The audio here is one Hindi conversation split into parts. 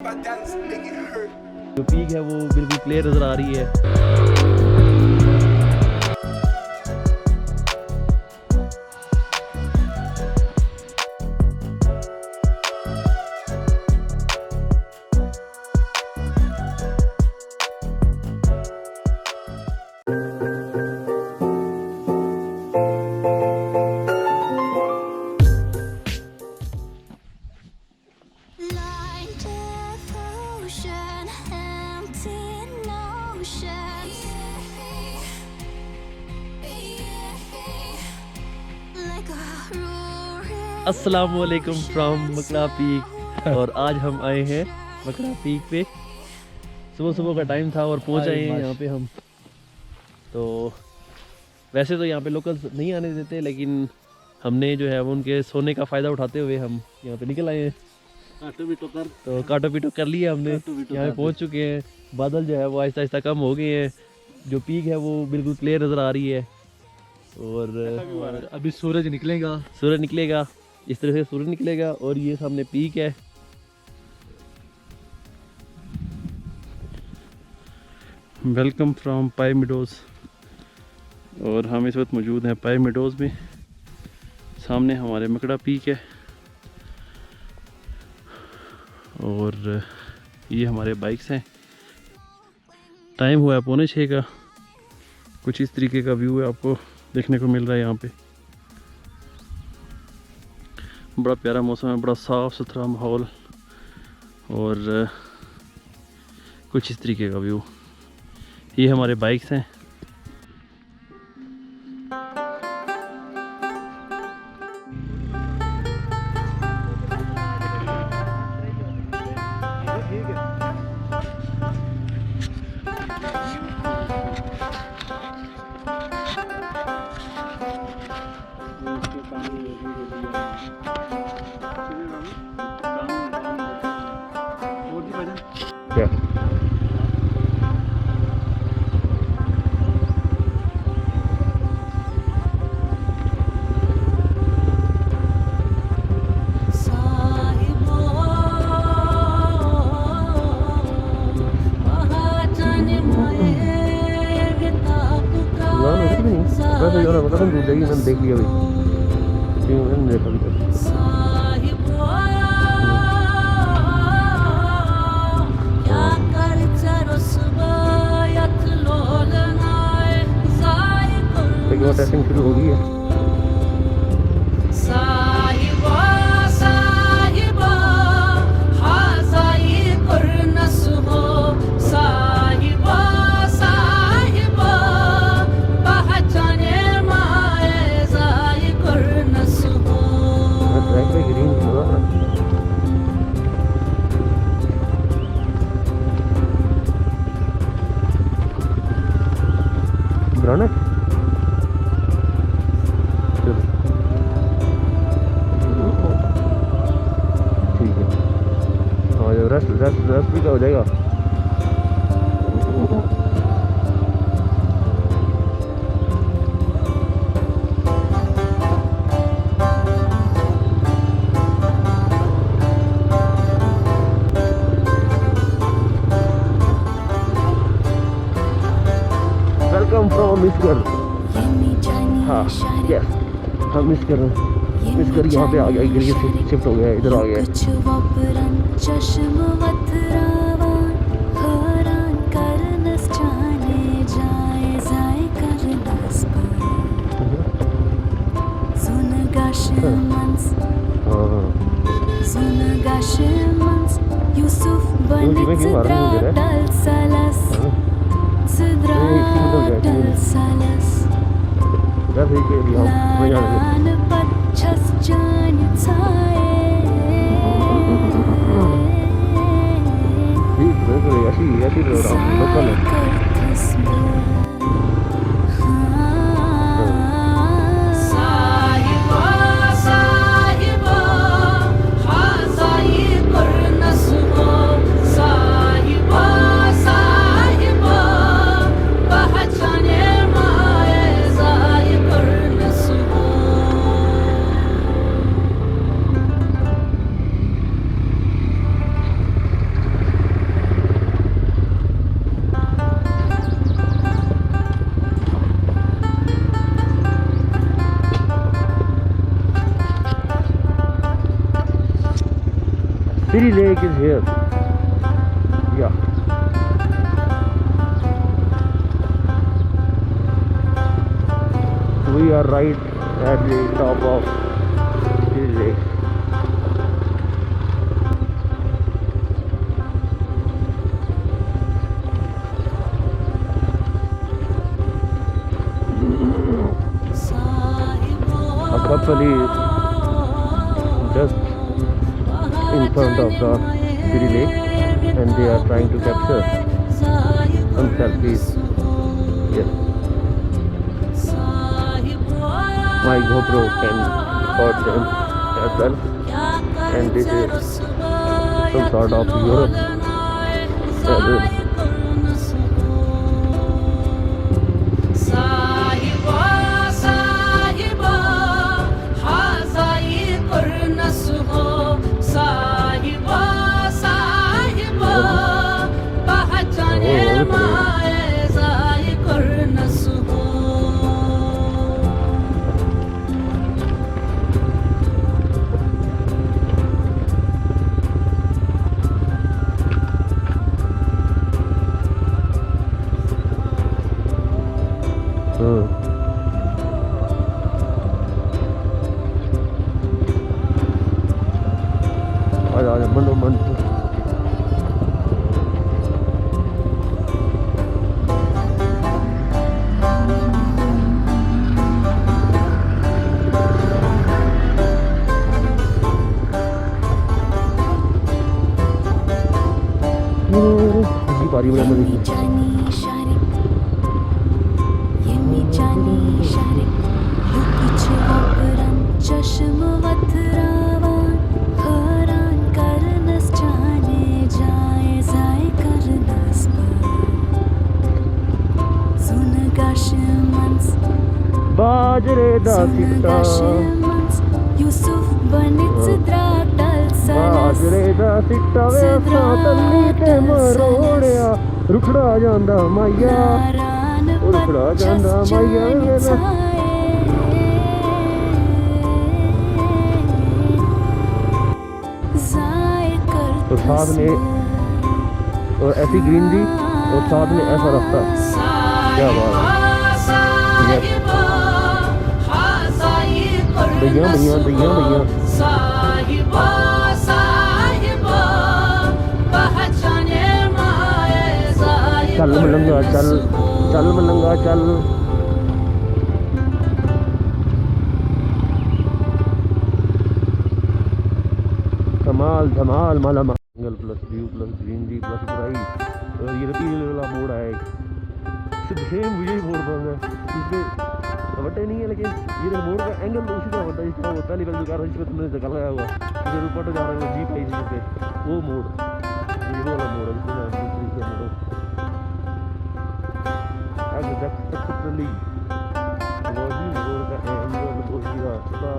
जो पीक है वो बिल्कुल क्लियर नज़र आ रही है। अस्सलामुअलैकुम फ्रॉम मकड़ा पीक। और आज हम आए हैं मकड़ा पीक पे। सुबह सुबह का टाइम था और पहुंच आए हैं यहाँ पे हम। तो वैसे तो यहाँ पे लोकल्स नहीं आने देते, लेकिन हमने जो है वो उनके सोने का फ़ायदा उठाते हुए हम यहाँ पे निकल आए हैं। तो काटो पीटो कर लिया हमने, यहाँ पे पहुँच चुके हैं। बादल जो है वो आहिस्ता आहिस्ता कम हो गए हैं। जो पीक है वो बिल्कुल क्लियर नज़र आ रही है। और अभी सूरज निकलेगा, इस तरह से सूरज निकलेगा। और ये सामने पीक है। वेलकम फ्रॉम पाए मेडोज़। और हम इस वक्त मौजूद हैं पाए मेडोज़ में। सामने हमारे मकड़ा पीक है और ये हमारे बाइक्स हैं। टाइम हुआ है 5:45 का। कुछ इस तरीके का व्यू है आपको देखने को मिल रहा है यहाँ पे। बड़ा प्यारा मौसम है, बड़ा साफ़ सुथरा माहौल और कुछ इस तरीके का व्यू। ये हमारे बाइक्स हैं। वैसे जो पता नहीं दूध मैंने देख लिया भाई। टेस्टिंग शुरू हो गई है। ठीक है, हाँ जब रेस्ट भी तो हो जाएगा। वेलकम फ्रॉम मिस्कर। हाँ यस, हम मिस कर यहाँ पे आ गया। गिर से शिफ्ट हो गया, इधर आ गया। ऐसी लोकल है। Siri Lake is here. Yeah. We are right at the top of Siri Lake. A couple is just in front of the Siri Lake and they are trying to capture some selfies. Yes. My GoPro can record them as well. And this is some sort of Europe. बाजरे दा सिट्टा बाजरे दा सिट्टा वे तल्ली ते मरोड़िया रुखड़ा जांदा माइया रुखड़ा जांदा माइया तो साथ में और ऐसी ग्रीनरी और साथ में ऐसा रास्ता, क्या बात है। भैया भैया भैया भैया चल मलंगा चल, चल मलंगा चल। धमाल धमाल माला जंगल plus view plus greenery plus bright. और ये पीले वाला बोर्ड है, सेम मुझे ही बोर्ड बन है, इसमें बटे नहीं है लेकिन ये बोर्ड का एंगल उसी का होता है जिसका वो पहली वाली कार जिसमें तुमने जगह लगाया हुआ जो ऊपर तो जा रहा है जीप है पे वो मोड़, ये वाला मोड़ है जिसमें दूसरी से मोड़ एग्जैक्टली वही बोर्ड का एंगल वही रास्ता।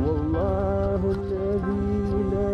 वल्लाहु लज़ी ला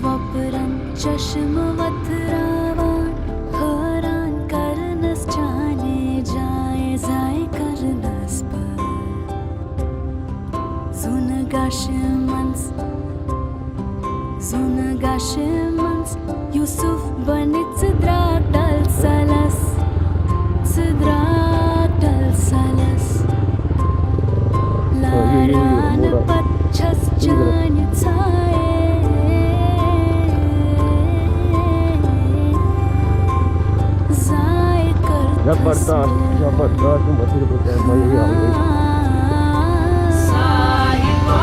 वपरन चश्म वथरावान हरान करनस जाने जाए जाए करनस पर सुन गाशमंस यूसुफ बनित द्रागडल सलस लारान पच्छस जान छाए जाए कर जबरदस्त मछली बोलते हैं भाई आ गई साहिबा